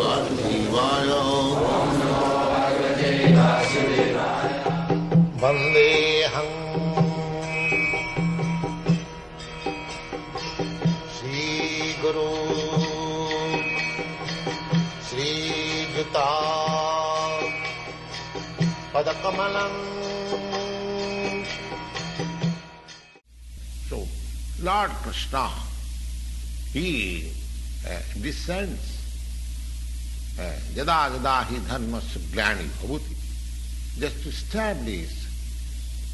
Vasudevaya. Vandeham Sri Guru Sri Juta Padakamalam. So, Lord Krishna, he descends Yada Yada Hi Dharmasya Glani Bhavuti, just to establish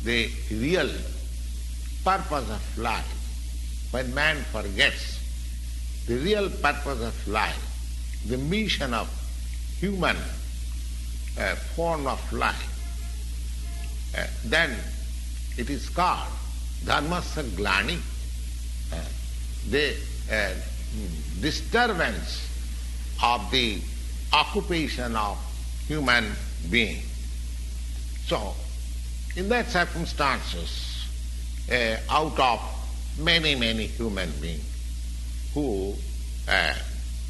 the real purpose of life. When man forgets the real purpose of life, the mission of human form of life, then it is called Dharmasya Glani, the disturbance of the occupation of human being. So, in that circumstances, out of many human beings who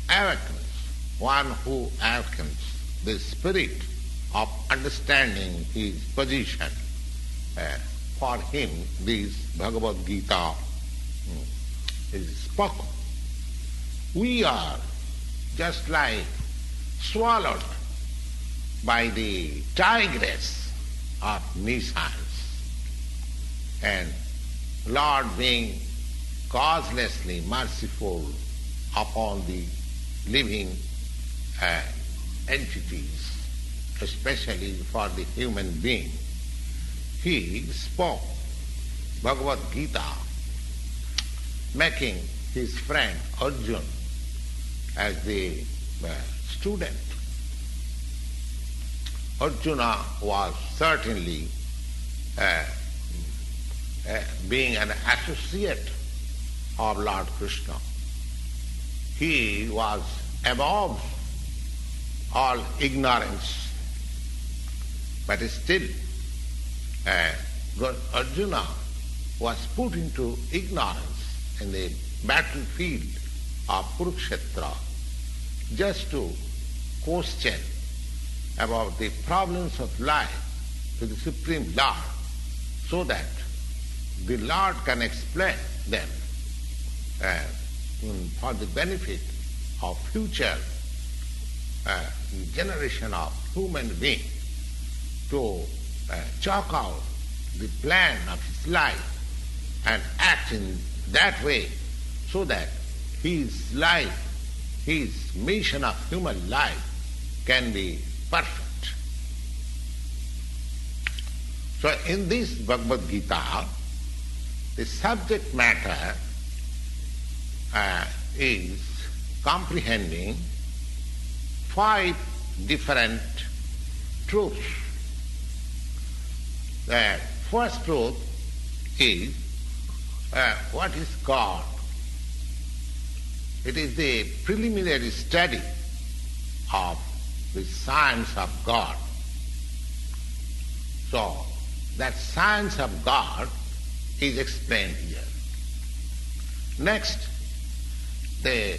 awakens, one who awakens the spirit of understanding his position, for him this Bhagavad-gita is spoken. We are just like swallowed by the tigress of nescience, and Lord being causelessly merciful upon the living entities, especially for the human being, he spoke Bhagavad-gita, making his friend Arjuna as the student. Arjuna was certainly being an associate of Lord Krishna. He was above all ignorance, but still Arjuna was put into ignorance in the battlefield of Kurukshetra just to question about the problems of life to the Supreme Lord, so that the Lord can explain them for the benefit of future generation of human beings, to chalk out the plan of his life and act in that way, so that his life, his mission of human life can be perfect. So in this Bhagavad-gita, the subject matter is comprehending 5 different truths. The first truth is what is God. It is the preliminary study of the science of God. So, that science of God is explained here. Next, the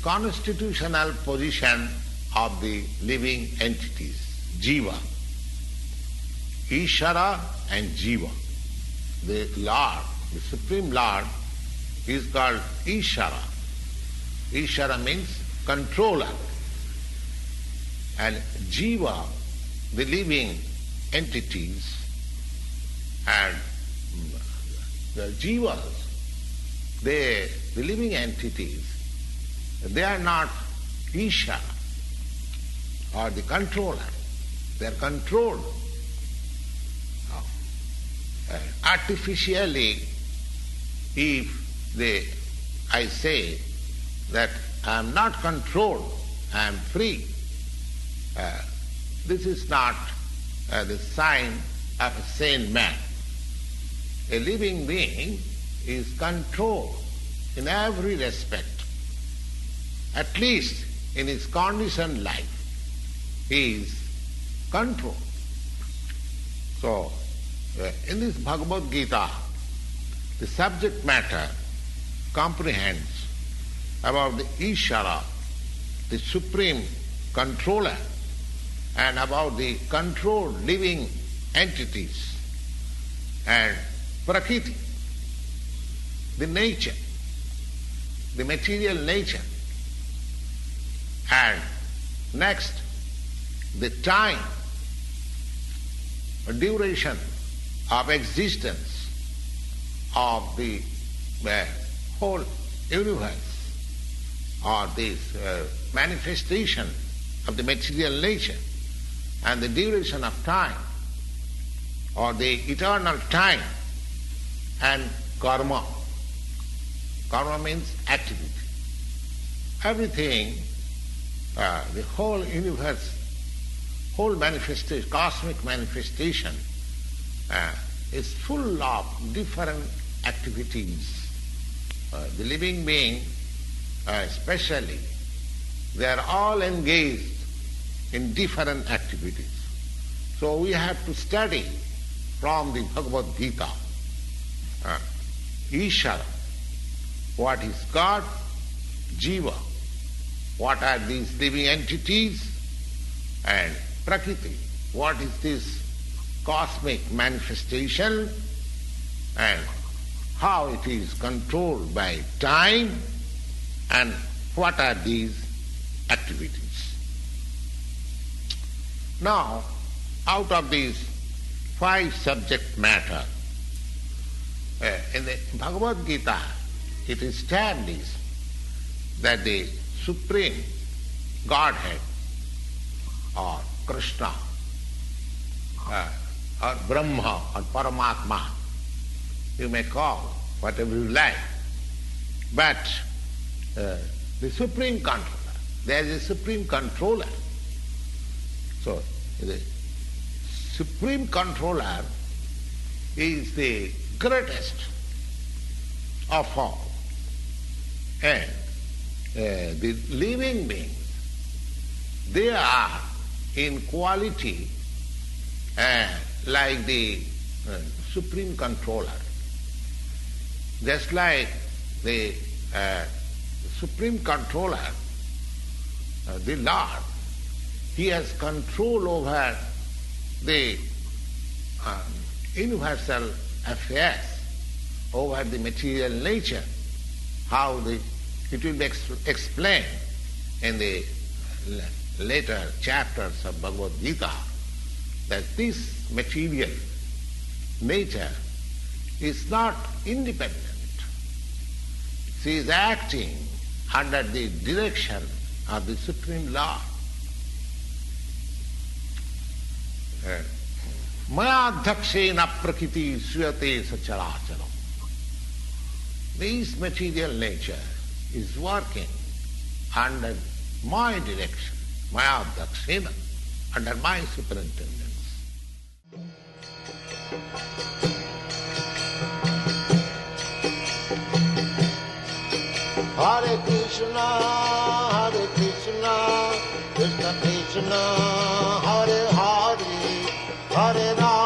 constitutional position of the living entities, Jiva. Ishara and Jiva. The Lord, the Supreme Lord, is called Ishara. Ishara means controller. And Jiva, the living entities, and the Jivas, the living entities, they are not Ishara or the controller. They are controlled artificially. If I say that I am not controlled, I am free, this is not the sign of a sane man. A living being is controlled in every respect. At least in his conditioned life, he is controlled. So, in this Bhagavad-gita, the subject matter comprehends about the Ishara the supreme controller and about the controlled living entities and Prakriti, the nature, the material nature, and next the time, duration of existence of the whole universe, or this manifestation of the material nature, and the duration of time, or the eternal time, and karma. Karma means activity. Everything, the whole universe, whole manifestation, cosmic manifestation, is full of different activities. The living being, especially, they are all engaged in different activities. So we have to study from the Bhagavad-gita, Ishara, what is God, Jiva, what are these living entities, and Prakriti, what is this cosmic manifestation, and how it is controlled by time, and what are these activities. Now, out of these 5 subject matter, in the Bhagavad-gita, it is established that the Supreme Godhead, or Krishna, or Brahma, or Paramatma, you may call whatever you like, but the Supreme Controller, there is a Supreme Controller. So, the Supreme Controller is the greatest of all. And the living beings, they are in quality like the Supreme Controller. Just like the Supreme Controller, the Lord, He has control over the universal affairs, over the material nature, how it will be explained in the later chapters of Bhagavad-gita, that this material nature is not independent. She is acting under the direction of the Supreme Lord. Maya dhakshena prakriti suyate sacharacharam. This material nature is working under my direction, Maya dhakshena, under my superintendence. Hare Krishna, Krishna Krishna, Hare Hare, Hare Rama.